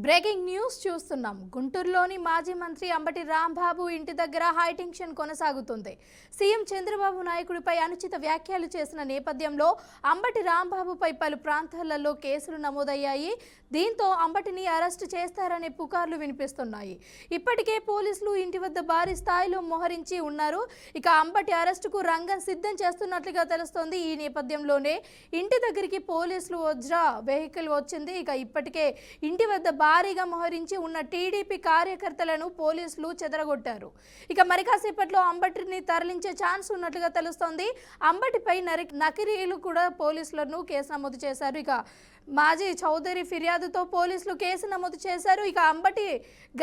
Breaking news చూస్తున్నాం. గుంటూరులోని మాజీ మంత్రి అంబటి రాంబాబు ఇంటి దగ్గర హైటెన్షన్ కొనసాగుతుంది. సీఎం చంద్రబాబు నాయుడుపై అనుచిత వ్యాఖ్యలు చేసిన నేపథ్యంలో అంబటి రాంబాబుపై పలు ప్రాంతాలలో కేసులు నమోదయ్యాయి. దీంతో అంబటిని అరెస్టు చేస్తారనే పుకార్లు వినిపిస్తున్నాయి. ఇప్పటికే పోలీసులు ఇంటి వద్ద భారీ స్థాయిలో మోహరించి ఉన్నారు. ఇక అంబటి అరెస్టుకు రంగం సిద్ధం చేస్తున్నట్లుగా తెలుస్తోంది. ఈ నేపథ్యంలోనే ఇంటి దగ్గరికి పోలీసులు వజ్రా వెహికల్ వచ్చింది. ఇక ఇప్పటికే ఇంటి వద్ద భారీగా మోహరించి ఉన్న టీడీపీ కార్యకర్తలను పోలీసులు చెదరగొట్టారు. ఇక మరి కాసేపట్లో అంబటిని తరలించే ఛాన్స్ ఉన్నట్లుగా తెలుస్తోంది. అంబటిపై నకిలీలు కూడా పోలీసులను కేసు నమోదు చేశారు. ఇక మాజీ చౌదరి ఫిర్యాదుతో పోలీసులు కేసు నమోదు చేశారు. ఇక అంబటి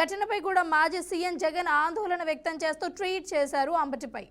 ఘటనపై కూడా మాజీ సీఎం జగన్ ఆందోళన వ్యక్తం చేస్తూ ట్వీట్ చేశారు అంబటిపై.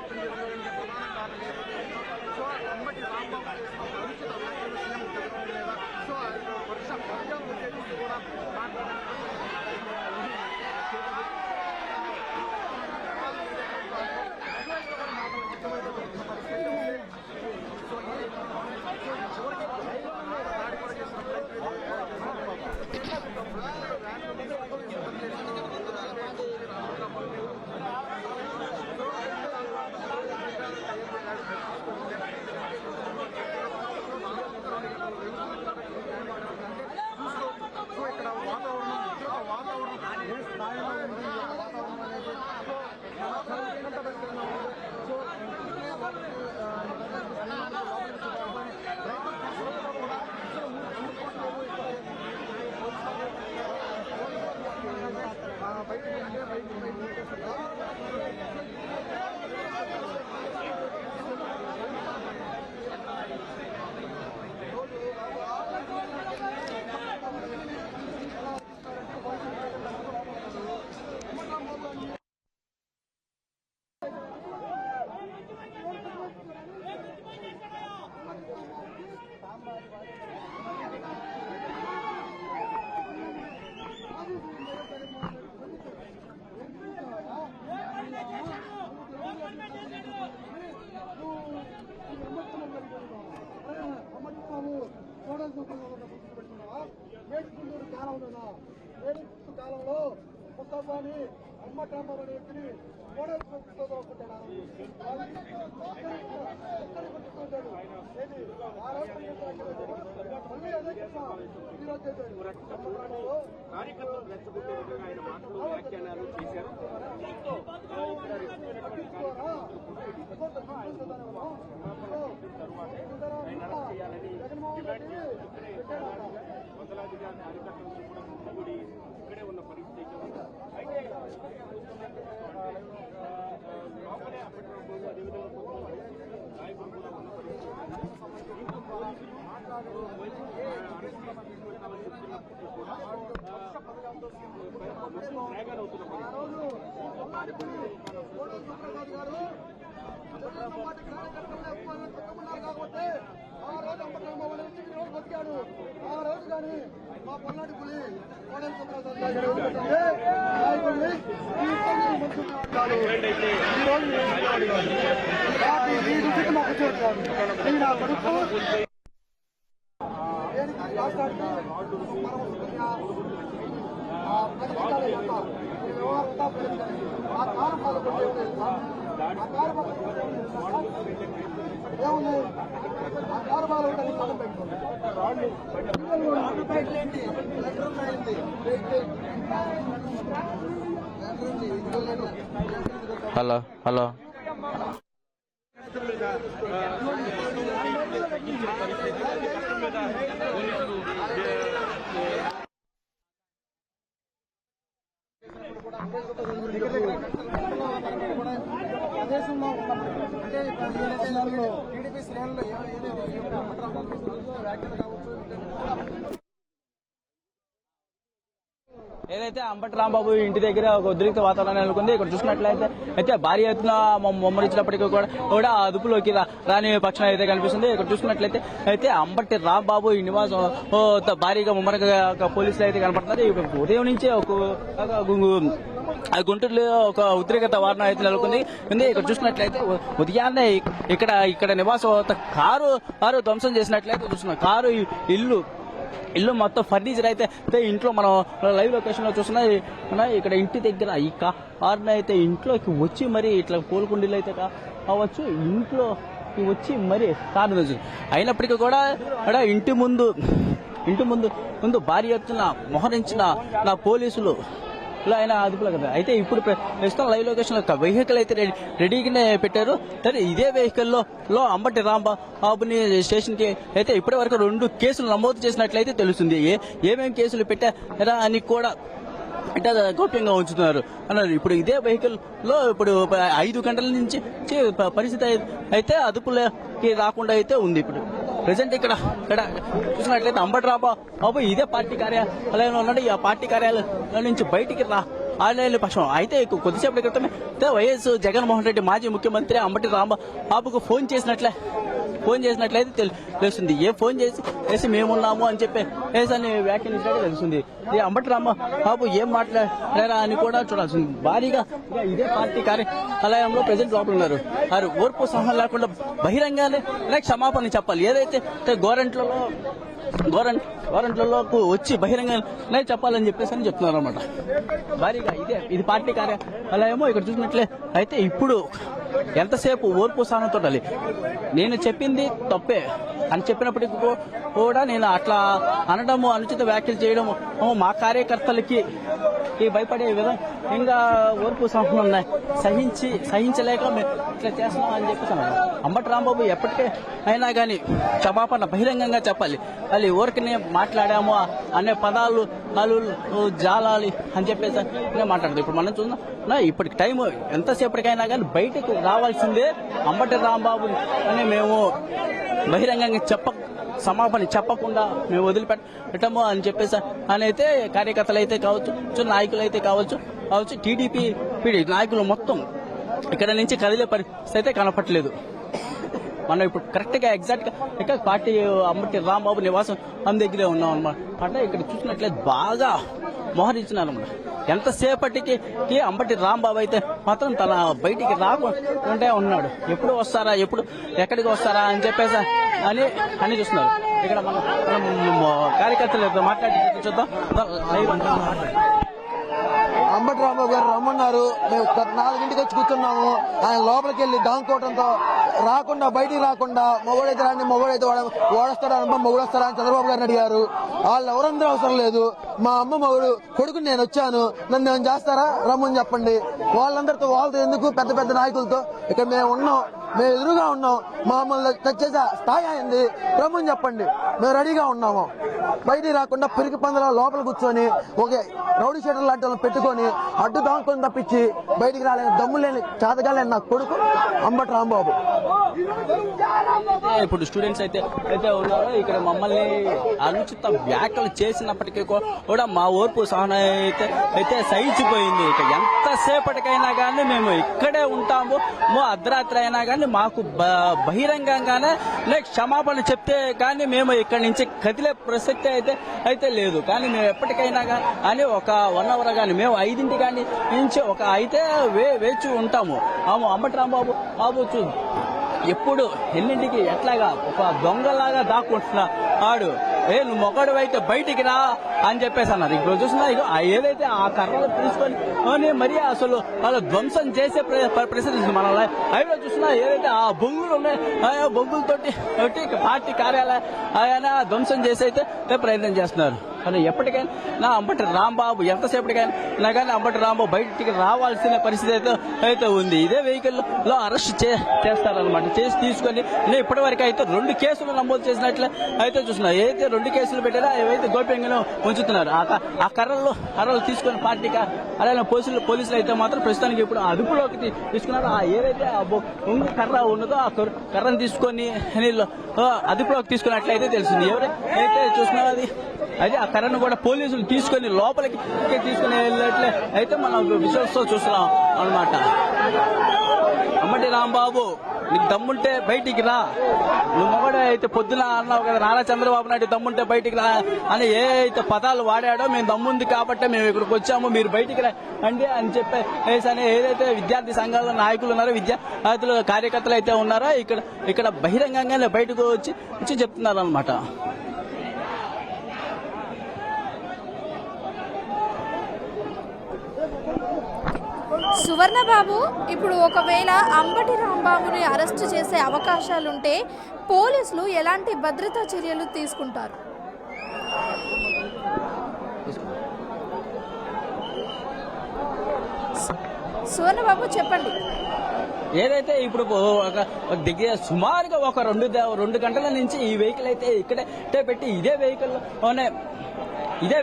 వ్యక్తం చేసుకోవడానికి ప్రధాన కారణం ఏదైతే సో అంబటి రాంబాబు అనుచిత వ్యాఖ్యలు సీఎం జగన్ లేదా సో వర్షం ఉద్దేశించి కూడా సో ఇక్కడ వాతావరణం ఏ స్థాయిలో ఉంది వాతావరణం అనేది సో మేడుకుంటూరు కాలంలో మేడుకుంటూ కాలంలో ముస్తాబాని అమ్మటాంబర్ అనే వ్యక్తిని మోడల్ కొట్టుకుంటాడు కార్యకర్తలు రెచ్చగొట్టే విధంగా ఆయన మాటలు వ్యాఖ్యానాలు చేశారు. చేయాలని డిమాండ్ చేయాలని వందలాదిగా కార్యకర్తలు కూడా గుడి ఇక్కడే ఉన్న పరిస్థితి అయితే లోపలే అప్పటి అదేవిధంగా నాయకులు కూడా ఉన్న పరిస్థితి కాబట్టి ఆ రోజు అంబటరాంబాబు ఇంటికి రోజు బతికాడు. ఆ రోజు కానీ మా పల్నాటి పులి కోడెల ఈ మాకు వచ్చేవాడు నా కొడుకు రాష్ట్రానికి ఏముంది ఆ కారుబాలు ఉంటుంది పదం పెట్టుకోండి హలో హలో ప్రదేశంలో ఉన్నప్పుడు అంటే టీడీపీ శ్రేణులు ఏదైతే వ్యాఖ్యలు కావచ్చు ఏదైతే అంబటి రాంబాబు ఇంటి దగ్గర ఒక ఉద్రిక్త వాతావరణం నెలకొంది. ఇక్కడ చూసినట్లయితే అయితే భారీ ఎత్తున మొమ్మరించినప్పటికీ కూడా అదుపులోకి రాని పక్షం అయితే కనిపిస్తుంది. ఇక్కడ చూసుకున్నట్లయితే అయితే అంబటి రాంబాబు ఈ నివాసం భారీగా ముమ్మరంగా పోలీసులు అయితే కనపడుతున్నారు. ఉదయం నుంచే గుంటూరులో ఒక ఉద్రిక్త వాతావరణం అయితే నెలకొంది. ఇక్కడ చూసినట్లయితే ఉదయాన్నే ఇక్కడ నివాసం కారు ధ్వంసం చేసినట్లయితే చూస్తున్నాం. కారు ఇల్లు మొత్తం ఫర్నిచర్ అయితే ఇంట్లో మనం లైవ్ లొకేషన్ లో చూస్తున్నా. ఇక్కడ ఇంటి దగ్గర ఈ కార్ని అయితే ఇంట్లోకి వచ్చి మరి ఇట్లా పూలకుండీలు అయితే కావచ్చు ఇంట్లోకి వచ్చి మరి కారు వచ్చింది. అయినప్పటికీ కూడా ఇంటి ముందు భారీ ఎత్తున మోహరించిన నా పోలీసులు ఆయన అదుపులో కదా. అయితే ఇప్పుడు ప్రస్తుతం లైవ్ లొకేషన్ లో వెహికల్ అయితే రెడీగానే పెట్టారు. ఇదే వెహికల్ లో అంబటి రాంబాబుని స్టేషన్ కి అయితే ఇప్పటి వరకు 2 కేసులు నమోదు చేసినట్లయితే తెలుస్తుంది. ఏమేమి కేసులు పెట్టారా అని కూడా అంటే గోప్యంగా ఉంచుతున్నారు అన్నారు. ఇప్పుడు ఇదే వెహికల్ లో ఇప్పుడు 5 గంటల నుంచి పరిస్థితి అయితే అదుపులోకి రాకుండా అయితే ఉంది. ఇప్పుడు ప్రెసెంట్ ఇక్కడ చూసినట్లయితే అంబటి రాంబాబు ఇదే పార్టీ కార్యాలయంలో ఉన్నాడు. ఆ పార్టీ కార్యాలయం నుంచి బయటికి ఆడలేని పక్షం అయితే కొద్దిసేపటి క్రితమే వైఎస్ జగన్మోహన్ రెడ్డి మాజీ ముఖ్యమంత్రి అంబటి రాంబాబుకు ఫోన్ చేసినట్లయితే తెలుస్తుంది. ఫోన్ చేసి మేమున్నాము అని అని వ్యాఖ్యానించినట్టు తెలుస్తుంది. అంబటి రాంబాబు ఏం మాట్లాడారా అని కూడా చూడాల్సింది. భారీగా ఇదే పార్టీ కార్యాలయంలో ప్రజెంట్ లోపల ఉన్నారు. వారు ఓర్పు సహనం లేకుండా బహిరంగానే క్షమాపణ చెప్పాలి. ఏదైతే గోరంట్లలోకి వచ్చి బహిరంగంగా చెప్పాలని అని చెప్తున్నారు అనమాట. భారీగా ఇది పార్టీ కార్యాలయమో ఇక్కడ చూసినట్లే అయితే ఇప్పుడు ఎంతసేపు ఓర్పు సహనంతో ఉండాలి. నేను చెప్పింది తప్పే అని చెప్పినప్పటికీ కూడా నేను అట్లా అనడము, అనుచిత వ్యాఖ్యలు చేయడము మా కార్యకర్తలకి భయపడే విధంగా ఓర్పు సహనం సహించలేక ఇట్లా చేస్తున్నాం అని చెప్పేసి అంబటి రాంబాబు ఎప్పటికే అయినా కానీ క్షమాపణ బహిరంగంగా చెప్పాలి. అది ఊరికనే మాట్లాడాము అనే పదాలు జాలాలి అని చెప్పేసి మాట్లాడదు. ఇప్పుడు మనం చూద్దాం, ఇప్పటికి టైం ఎంతసేపటికైనా కానీ బయటకు రావాల్సిందే. అంబటి రాంబాబు అని మేము బహిరంగంగా సమాపణ చెప్పకుండా మేము వదిలిపెట్టము అని చెప్పేసి అని అయితే కార్యకర్తలు అయితే కావచ్చు, నాయకులు అయితే కావచ్చు, టీడీపీ నాయకులు మొత్తం ఇక్కడ నుంచి కదిలే పరిస్థితి అయితే కనపట్లేదు. మనం ఇప్పుడు కరెక్ట్ గా ఎగ్జాక్ట్ గా ఇక్కడ పార్టీ అంబటి రాంబాబు నివాసం దగ్గరే ఉన్నాం అనమాట. అంటే ఇక్కడ చూసినట్లయితే బాగా మోహరించినారు అన్నమాట. ఎంతసేపటికి అంబటి రాంబాబు అయితే మాత్రం తన బయటికి రాకుండా ఉన్నాడు. ఎప్పుడు వస్తారా, ఎక్కడికి వస్తారా అని చెప్పేసి అని చూస్తున్నారు. ఇక్కడ మనం కార్యకర్తలు మాట్లాడి చూద్దాం. అంబటి రాంబాబు గారు రమ్మన్నారు. మేము 4ంటికి వచ్చి కూర్చున్నాము. ఆయన లోపలికి వెళ్ళి దాంకోవడంతో బయటికి రాకుండా మొగోడైతే రాండి, మొగోడైతే ఓడొస్తారా మొగుడు వస్తారా అని చంద్రబాబు గారిని అడిగారు. వాళ్ళు ఎవరందరూ అవసరం లేదు, మా అమ్మ మొగుడు కొడుకుని నేను వచ్చాను, నన్ను ఏమైనా చేస్తారా, రమ్మని చెప్పండి. వాళ్ళతో ఎందుకు పెద్ద నాయకులతో ఇక్కడ మేము ఎదురుగా ఉన్నాం, మమ్మల్ని తెచ్చేసే స్థాయి అయింది, రమ్మని చెప్పండి, మేము రెడీగా ఉన్నాము. బయటికి రాకుండా పిరికి పందల లోపల కూర్చొని ఒక రౌడీ షీటర్ లాంటి వాళ్ళని పెట్టుకొని అడ్డు దాంకొని తప్పించి బయటికి రాలేని దమ్ము లేని చేతగాలేని నా కొడుకు అంబటి రాంబాబు. ఇప్పుడు స్టూడెంట్స్ అయితే ఉన్నారో ఇక్కడ మమ్మల్ని అనుచిత వ్యాఖ్యలు చేసినప్పటికీ కూడా మా ఓర్పు సహనం అయితే సహించిపోయింది. ఇక ఎంతసేపటికైనా కానీ మేము ఇక్కడే ఉంటాము. అర్ధరాత్రి అయినా కానీ మాకు బహిరంగంగానే క్షమాపణ చెప్తే కానీ మేము ఇక్కడి నుంచి కదిలే ప్రసక్తి అయితే లేదు. కానీ మేము ఎప్పటికైనా కానీ ఒక 1 అవర్ కానీ మేము 5 కానీ నుంచి అయితే వేచి ఉంటాము. అంబటి రాంబాబు ఎప్పుడు ఎన్నింటికి ఎట్లాగా ఒక దొంగలాగా దాక్కుంటున్నాడు. నువ్వు మొగడు అయితే బయటికి రా అని చెప్పేసి అన్నారు. ఇప్పుడు చూసినా ఏదైతే ఆ కర్రలు తీసుకొని మరి అసలు వాళ్ళు ధ్వంసం చేసే పరిస్థితి మన లైవ్లో చూసినా ఏదైతే ఆ బొంగులు ఉన్నాయో బొంగులతోటి పార్టీ కార్యాలయాన్ని ధ్వంసం చేసి అయితే ప్రయత్నం చేస్తున్నారు. కానీ ఎప్పటికైనా అంబటి రాంబాబు ఎంతసేపటికైనా కానీ అంబటి రాంబాబు బయటికి రావాల్సిన పరిస్థితి అయితే ఉంది. ఇదే వెహికల్ లో అరెస్ట్ చేస్తారనమాట. చేసి తీసుకొని ఇప్పటి వరకు అయితే 2 కేసులు నమోదు చేసినట్లే అయితే చూస్తున్నారు. ఏదైతే 2 కేసులు పెట్టారో ఏవైతే గోప్యంగా ఉంచుతున్నారు. ఆ కర్రలు తీసుకొని పార్టీ అలాగే పోలీసులు అయితే మాత్రం ప్రస్తుతానికి ఇప్పుడు అదుపులోకి తీసుకున్నారు. ఏదైతే కర్ర ఉన్నదో ఆ కర్రను తీసుకొని అదుపులోకి తీసుకున్నట్లయితే తెలిసింది. ఎవరైతే చూస్తున్నారో అది ఆ కర్రను కూడా పోలీసులు తీసుకొని లోపలికి తీసుకుని వెళ్ళినట్లే అయితే మనం విజువల్స్ తో చూస్తున్నాం అన్నమాట. అంబటి రాంబాబు నీకు దమ్ముంటే బయటికి రా, నువ్వు మొగడే అయితే పొద్దున అన్నావు కదా నారా చంద్రబాబు నాయుడు దమ్ముంటే బయటికి రా అని ఏ అయితే పదాలు వాడాడో మేము దమ్ముంది కాబట్టి మేము ఇక్కడికి వచ్చాము, మీరు బయటికి రండి అని చెప్పేసి ఏదైతే విద్యార్థి సంఘాల నాయకులు ఉన్నారో విద్యార్థులు కార్యకర్తలు అయితే ఉన్నారో ఇక్కడ బహిరంగంగానే బయటకు వచ్చి చెప్తున్నారు అనమాట. సువర్ణబాబు, ఇప్పుడు ఒకవేళ అంబటి రాంబాబుని అరెస్టు చేసే అవకాశాలుంటే పోలీసులు ఎలాంటి భద్రతా చర్యలు తీసుకుంటారు? సువర్ణబాబు చెప్పండి. ఏదైతే ఇప్పుడు దగ్గర సుమారుగా ఒక 2 గంటల నుంచి ఈ వెహికల్ అయితే ఇక్కడే పెట్టి ఇదే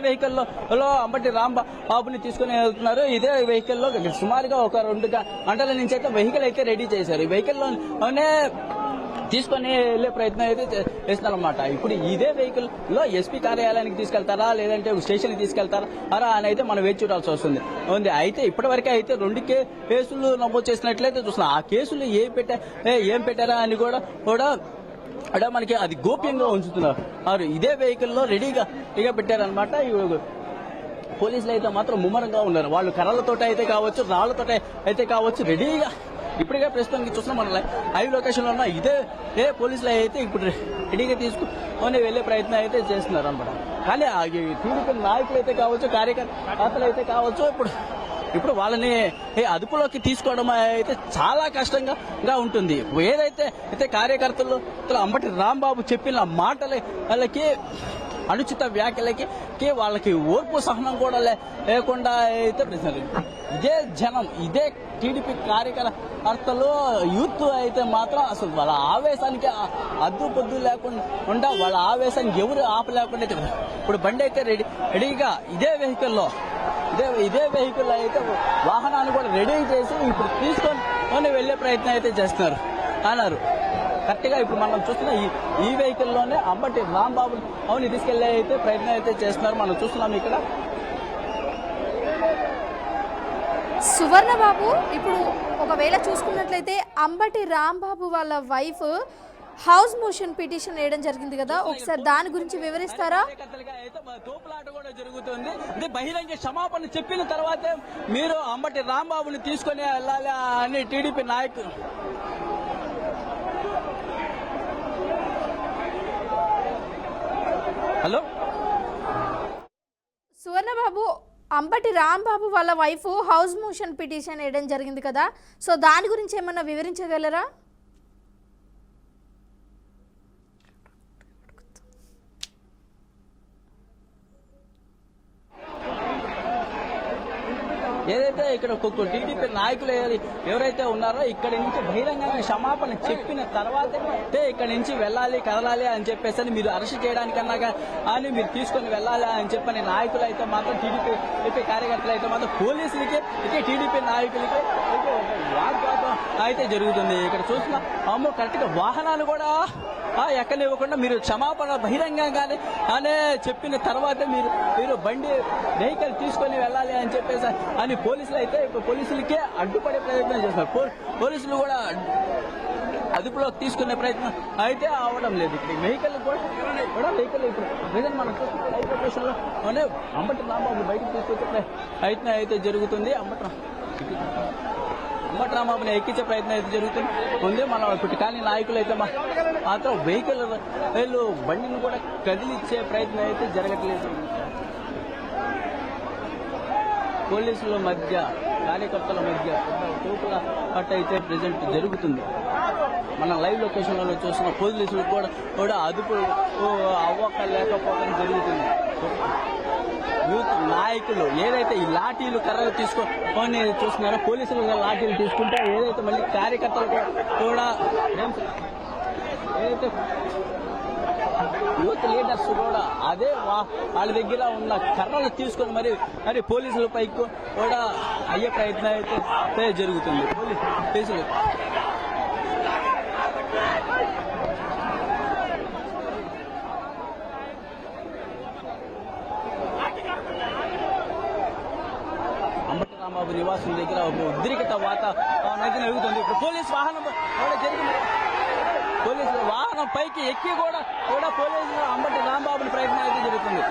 వెహికల్లో అంబటి రాంబాబుని తీసుకుని వెళ్తున్నారు. ఇదే వెహికల్లో సుమారుగా ఒక 2 గంటల నుంచి అయితే వెహికల్ అయితే రెడీ చేశారు. ఈ వెహికల్లోనే తీసుకొని వెళ్ళే ప్రయత్నం అయితే చేస్తున్నారన్నమాట. ఇప్పుడు ఇదే వెహికల్ లో ఎస్పీ కార్యాలయానికి తీసుకెళ్తారా లేదంటే స్టేషన్ కి తీసుకెళ్తారా అని అయితే మనం వేచి చూడాల్సి వస్తుంది. అయితే ఇప్పటివరకే అయితే 2 కేసులు నమోదు చేసినట్లయితే చూస్తున్నాం. ఆ కేసులు ఏం పెట్టారా అని కూడా మనకి అది గోప్యంగా ఉంచుతున్నారు. ఇదే వెహికల్ లో రెడీగా పెట్టారనమాట. పోలీసులు అయితే మాత్రం ముమ్మరంగా ఉన్నారు. వాళ్ళు కర్రలతో అయితే కావచ్చు, రాళ్లతో అయితే కావచ్చు, రెడీగా ఇప్పటికే ప్రస్తుతానికి చూస్తున్నాం. మన లైవ్ లొకేషన్ లో ఉన్న ఇదే పోలీసులు అయితే ఇప్పుడు రెడీగా తీసుకుని వెళ్లే ప్రయత్నం అయితే చేస్తున్నారు అనమాట. కానీ టీడీపీ నాయకులు అయితే కావచ్చు, కార్యకర్తలు అయితే కావచ్చు, ఇప్పుడు వాళ్ళని అదుపులోకి తీసుకోవడం అయితే చాలా కష్టంగా ఉంటుంది. ఏదైతే కార్యకర్తలు అంబటి రాంబాబు చెప్పిన మాటలకి అనుచిత వ్యాఖ్యలకి వాళ్ళకి ఓర్పు సహనం కూడా లేకుండా అయితే ఇదే జనం, ఇదే టీడీపీ కార్యకర్తలు, యూత్ అయితే మాత్రం అసలు వాళ్ళ ఆవేశానికి అద్దు పొద్దు లేకుండా వాళ్ళ ఆవేశానికి ఎవరు ఆపలేకుండా అయితే ఇప్పుడు బండి అయితే రెడీగా ఇదే వెహికల్లో అయితే వాహనాన్ని కూడా రెడీ చేసి ఇప్పుడు తీసుకొని వెళ్లే ప్రయత్నం అయితే చేస్తున్నారు అన్నారు. కరెక్ట్ గా ఇప్పుడు మనం చూస్తున్న ఈ వెహికల్ లోనే అంబటి రాంబాబుని తీసుకెళ్లే అయితే ప్రయత్నం అయితే చేస్తున్నారు. మనం చూస్తున్నాం ఇక్కడ సువర్ణబాబు. ఇప్పుడు ఒకవేళ చూసుకున్నట్లయితే అంబటి రాంబాబు వాళ్ళ వైఫ్ హౌస్ మోషన్ పిటిషన్ వేయడం జరిగింది కదా, ఒకసారి దాని గురించి వివరిస్తారా? తోపులాట కూడా జరుగుతుంది. బహిరంగ క్షమాపణ చెప్పిన తర్వాతే మీరు అంబటి రాంబాబుని తీసుకొని వెళ్ళాలి అని టీడీపీ నాయకులు హలో సువర్ణబాబు, అంబటి రాంబాబు వాళ్ళ వైఫ్ హౌస్ మోషన్ పిటిషన్ వేయడం జరిగింది కదా, సో దాని గురించి ఏమన్నా వివరించగలరా? ఏదైతే ఇక్కడ టీడీపీ నాయకులు ఎవరైతే ఉన్నారో ఇక్కడి నుంచి బహిరంగంగా క్షమాపణ చెప్పిన తర్వాతే ఇక్కడి నుంచి వెళ్ళాలి కదలాలి అని చెప్పేసి మీరు అరెస్ట్ చేయడానికన్నా అని మీరు తీసుకొని వెళ్ళాలి అని చెప్పని నాయకులు అయితే మాత్రం టీడీపీ కార్యకర్తలు అయితే మాత్రం పోలీసులకి టీడీపీ నాయకులకి వాగ్వాదం అయితే జరుగుతుంది. ఇక్కడ చూస్తున్నా కరెక్ట్ గా వాహనాలు కూడా ఎక్కనివ్వకుండా మీరు క్షమాపణ బహిరంగంగానే అనే చెప్పిన తర్వాతే మీరు బండి వెహికల్ తీసుకొని వెళ్ళాలి అని చెప్పేసి అని పోలీసులు అయితే పోలీసులకే అడ్డుపడే ప్రయత్నం చేస్తున్నారు. పోలీసులు కూడా అదుపులోకి తీసుకునే ప్రయత్నం అయితే అవడం లేదు. ఇక్కడ వెహికల్ కూడా వెహికల్ ఇప్పుడు మనం చూస్తున్న లైవ్ లొకేషన్ లోనే అంబటి రాంబాబు బయటకు తీసుకొచ్చే ప్రయత్నం అయితే జరుగుతుంది. అంబటి రాంబాబుని ఎక్కించే ప్రయత్నం అయితే జరుగుతుంది. మన పుట్టికాని నాయకులు అయితే మాత్రం వెహికల్ బండిని కూడా కదిలిచ్చే ప్రయత్నం అయితే జరగట్లేదు. పోలీసుల మధ్య కార్యకర్తల మధ్య తోపుల పట్ట అయితే ప్రెజెంట్ జరుగుతుంది. మన లైవ్ లొకేషన్ లో చూస్తున్న పోలీసులు కూడా అదుపు అవ్వక లేకపోవడం జరుగుతుంది. యూత్ నాయకులు ఏదైతే ఈ లాఠీలు కర్రలు తీసుకొని చూస్తున్నారో పోలీసులు లాఠీలు తీసుకుంటే ఏదైతే మళ్ళీ కార్యకర్తలు కూడా ఏదైతే యూత్ లీడర్స్ కూడా అదే వాళ్ళ దగ్గర ఉన్న కర్రలు తీసుకొని మరి పోలీసులపై కూడా అయ్యే ప్రయత్నం అయితే జరుగుతుంది. పోలీసులు అంబటి రాంబాబు నివాసం దగ్గర ఉద్రిక్త వాతావరణం అయితే జరుగుతుంది. ఇప్పుడు పోలీసు వాహనం కూడా జరిగింది. పోలీసులు వాహనం పైకి ఎక్కి కూడా పోలీసులు అంబటి రాంబాబుని ప్రయత్నం అయితే జరుగుతుంది.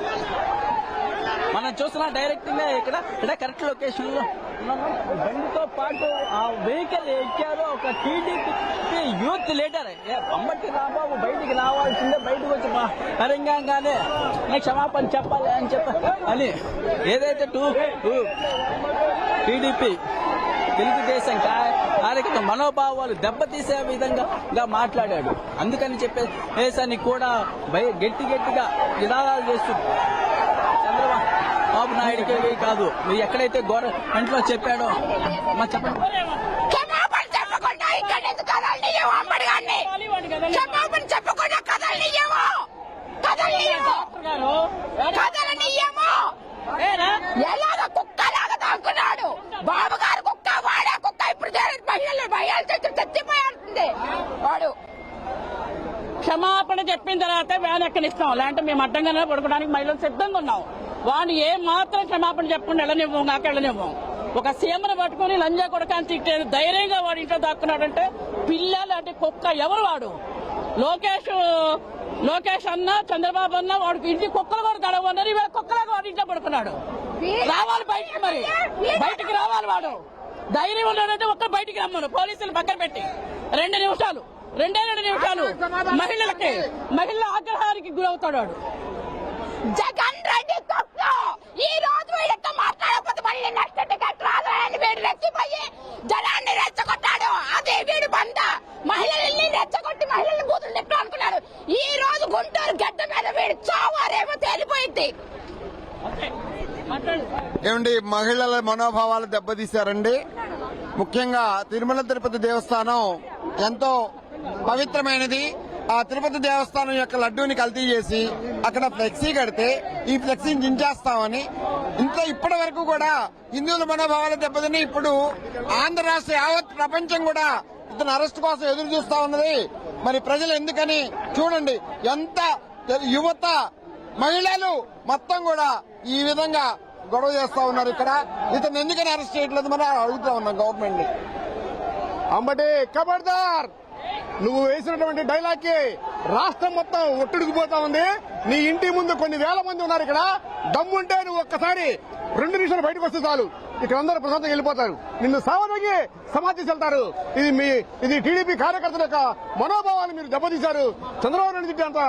మనం చూస్తున్నా డైరెక్ట్ గా ఇక్కడ కరెక్ట్ లొకేషన్ లో బండితో పాటు ఆ వెహికల్ ఎక్కారు ఒక TDP youth leader Ambati Rambabu బయటికి రావాల్సిందే, బయటకు వచ్చి బహిరంగంగానే క్షమాపణ చెప్పాలి అని అని ఏదైతే టీడీపీ తెలుగుదేశం కార్యకర్త మనోభావాలు దెబ్బతీసే విధంగా మాట్లాడాడు. అందుకని చెప్పేసాన్ని కూడా గట్టిగా నినాదాలు చేస్తుంది. చంద్రబాబు నాయుడికి కాదు, మీరు ఎక్కడైతే గవర్నమెంట్లో చెప్పాడో చెప్పండి. ఎలాగ కుక్కలాగా తాకున్నాడు బాబు గారు, కుక్క వాడే కుక్క. ఇప్పుడు మహిళలు భయాలు చచ్చిపోయాడుతుంది వాడు. చెప్పిన తర్వాత వ్యాన్ ఎక్కనిస్తాం, లేదంటే మేము అడ్డంగానే పడుకోవడానికి మహిళలు సిద్ధంగా ఉన్నాం. వాడిని ఏం మాత్రం క్షమాపణ చెప్పకుండా వెళ్ళనివ్వం, నాకు వెళ్ళనివ్వం. ఒక సీఎంను పట్టుకుని లంజా కొడకాని తిట్టే ధైర్యంగా వాడి ఇంట్లో దాక్కున్నాడంటే పిల్లలు అంటే కుక్క. ఎవరు వాడు? లోకేష్ అన్న, చంద్రబాబు అన్న వాడికి ఇంటి కుక్కలు కూడా గడవన్నారు. ఇవాళ కుక్కలాగా వాడి ఇంట్లో పడుకున్నాడు. రావాలి బయటికి, మరి బయటికి రావాలి వాడు. ధైర్యం ఉన్నాడంటే ఒక్క బయటికి రమ్మను, పోలీసులు పక్కన పెట్టి 2 నిమిషాలు మహిళల ఆగ్రహానికి గురవుతాడు వాడు. జగన్ రెడ్డి కుక్క ఈ రోజు వీళ్ళతో మాట్లాడకపోతే మళ్ళీ నెక్స్ట్ టికెట్ రాదు అని వీడు రెచ్చిపోయి జనాన్ని రెచ్చగొట్టాడు. అదే వీడు బంద. మహిళల్ని రెచ్చగొట్టి మహిళల్ని బూతులు తిట్టు అనుకున్నాడు. ఈ రోజు గుంటూరు గడ్డ మీద వీడు చావారేమో తేలిపోయింది. ఏమండి, మహిళల మనోభావాలు దెబ్బతీశారండి. ముఖ్యంగా తిరుమల తిరుపతి దేవస్థానం ఎంతో పవిత్రమైనది. ఆ తిరుపతి దేవస్థానం యొక్క లడ్డూని కల్తీ చేసి అక్కడ ఫ్లెక్సీ కడితే ఈ ఫ్లెక్సీని దించేస్తామని ఇంట్లో ఇప్పటి వరకు కూడా హిందువుల మనోభావాలు దెబ్బతిని ఇప్పుడు ఆంధ్ర రాష్ట్ర యావత్ ప్రపంచం కూడా ఇతని అరెస్ట్ కోసం ఎదురు చూస్తా ఉన్నది. మరి ప్రజలు ఎందుకని చూడండి, ఎంత యువత మహిళలు మొత్తం కూడా ఈ విధంగా గొడవ చేస్తా ఉన్నారు. ఇక్కడ ఇతను ఎందుకని అరెస్ట్ చేయట్లేదు మనం అడుగుతా ఉన్నాం గవర్నమెంట్ ని. అంబటి ఖబర్దార్, నువ్వు వేసినటువంటి డైలాగ్ కి రాష్ట్రం మొత్తం ఒట్టుడికిపోతా ఉంది. నీ ఇంటి ముందు కొన్ని వేల మంది ఉన్నారు. ఇక్కడ దమ్ముంటే నువ్వు ఒక్కసారి 2 నిమిషాలు బయటకు వస్తే చాలు, ఇక్కడ అందరూ ప్రశాంతంగా వెళ్ళిపోతారు. నిన్ను సావడానికి సమాధి వెళ్తారు. ఇది టీడీపీ కార్యకర్తల యొక్క మనోభావాన్ని మీరు దెబ్బతీశారు. చంద్రబాబు నాయుడు తిట్టి అంత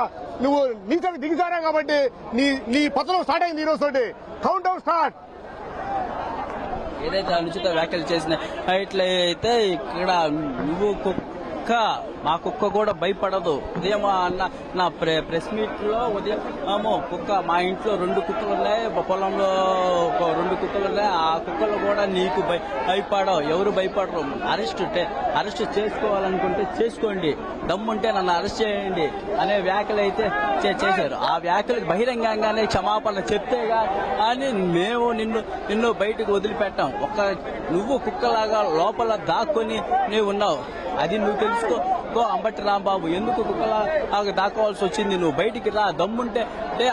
నువ్వు దిగిసారా కాబట్టి నీ పతనం స్టార్ట్ అయింది. ఈ రోజు తోటి కౌంట్ డౌన్ స్టార్ట్. ఏదైతే అనుచిత వ్యాఖ్యలు చేసిన ఇట్లయితే ఇక్కడ నువ్వు మా కుక్క కూడా భయపడదు. ఉదయం అన్న నా ప్రెస్ మీట్ లో ఉదయం కుక్క మా ఇంట్లో 2 కుక్కలు ఉన్నాయి, పొలంలో 2 కుక్కలు ఉన్నాయి. ఆ కుక్కలు కూడా నీకు భయపడవు, ఎవరు భయపడరు. అరెస్ట్ చేసుకోవాలనుకుంటే చేసుకోండి, దమ్ముంటే నన్ను అరెస్ట్ చేయండి అనే వ్యాఖ్యలు అయితే చేశారు. ఆ వ్యాఖ్యలకు బహిరంగంగానే క్షమాపణ చెప్తేగా అని మేము నిన్ను బయటకు వదిలిపెట్టాం. నువ్వు కుక్కలాగా లోపల దాక్కొని నీవు ఉన్నావు, అది నువ్వు తెలుసుకో. అంబటి రాంబాబు ఎందుకు కుక్కలా దాక్కోవాల్సి వచ్చింది? నువ్వు బయటికి రా, దమ్ముంటే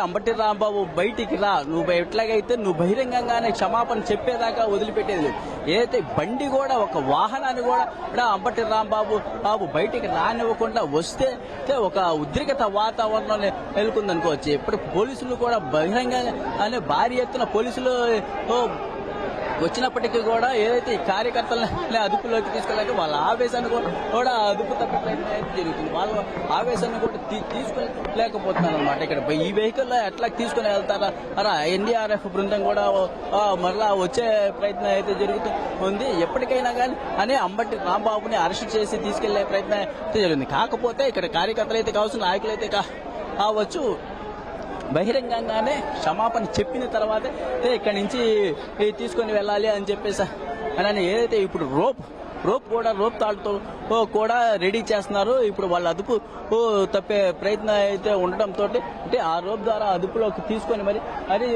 అంబటి రాంబాబు బయటికి రా. నువ్వు ఎట్లాగైతే నువ్వు బహిరంగంగానే క్షమాపణ చెప్పేదాకా వదిలిపెట్టేది. ఏదైతే బండి కూడా ఒక వాహనాన్ని కూడా అంబటి రాంబాబు బయటికి రానివ్వకుండా వస్తే ఒక ఉద్రిక్త వాతావరణం నెలకొందనుకోవచ్చు. ఇప్పుడు పోలీసులు కూడా బహిరంగంగానే భారీ ఎత్తున పోలీసులు వచ్చినప్పటికీ కూడా ఏదైతే ఈ కార్యకర్తలని అదుపులోకి తీసుకెళ్ళాక వాళ్ళ ఆవేశాన్ని కూడా అదుపు తప్పే ప్రయత్నం అయితే జరుగుతుంది. వాళ్ళ ఆవేశాన్ని కూడా తీసుకెళ్ళలేకపోతున్నారు అనమాట. ఇక్కడ ఈ వెహికల్ ఎట్లా తీసుకుని వెళ్తారా? ఎన్డీఆర్ఎఫ్ బృందం కూడా మరలా వచ్చే ప్రయత్నం అయితే జరుగుతుంది. ఎప్పటికైనా కానీ అంబటి రాంబాబుని అరెస్ట్ చేసి తీసుకెళ్లే ప్రయత్నం అయితే జరిగింది. కాకపోతే ఇక్కడ కార్యకర్తలు అయితే కావచ్చు, నాయకులు అయితే కావచ్చు, బహిరంగంగానే క్షమాపణ చెప్పిన తర్వాత ఇక్కడి నుంచి తీసుకొని వెళ్ళాలి అని చెప్పేసి అని ఏదైతే ఇప్పుడు రోప్ తాడుతో కూడా రెడీ చేస్తున్నారు. ఇప్పుడు వాళ్ళ అదుపు తప్పే ప్రయత్నం అయితే ఉండటంతో అంటే ఆ రోప్ ద్వారా అదుపులోకి తీసుకొని మరి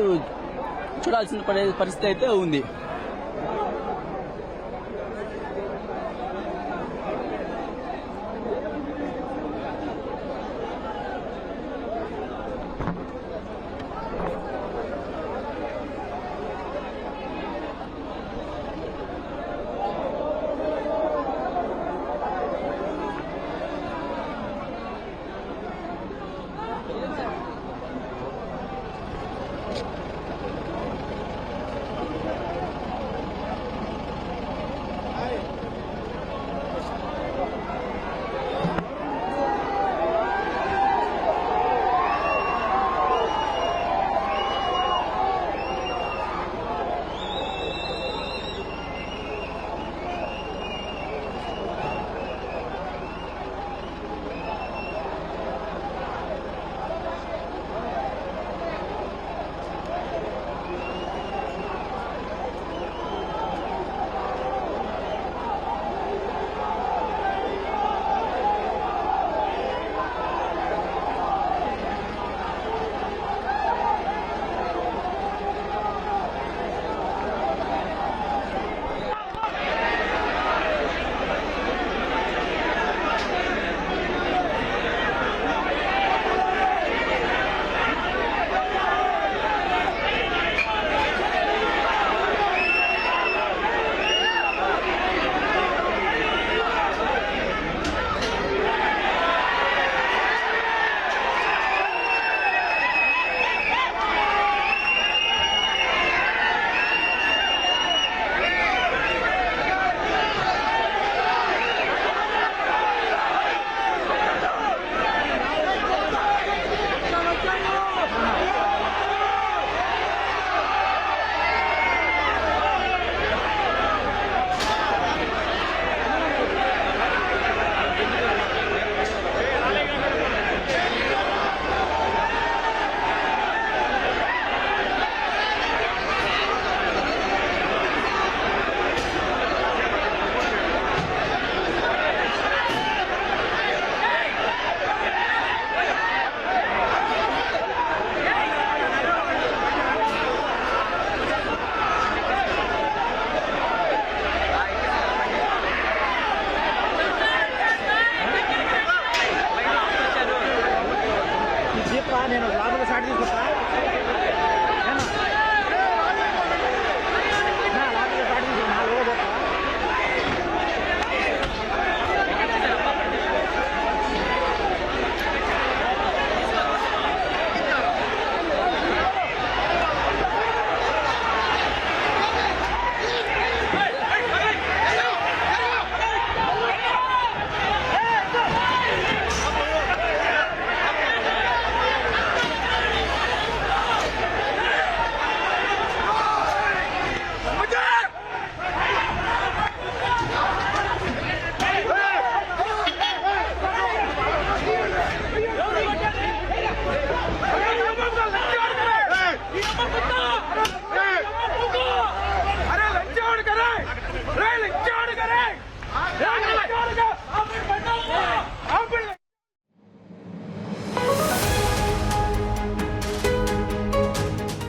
చూడాల్సిన పరిస్థితి అయితే ఉంది.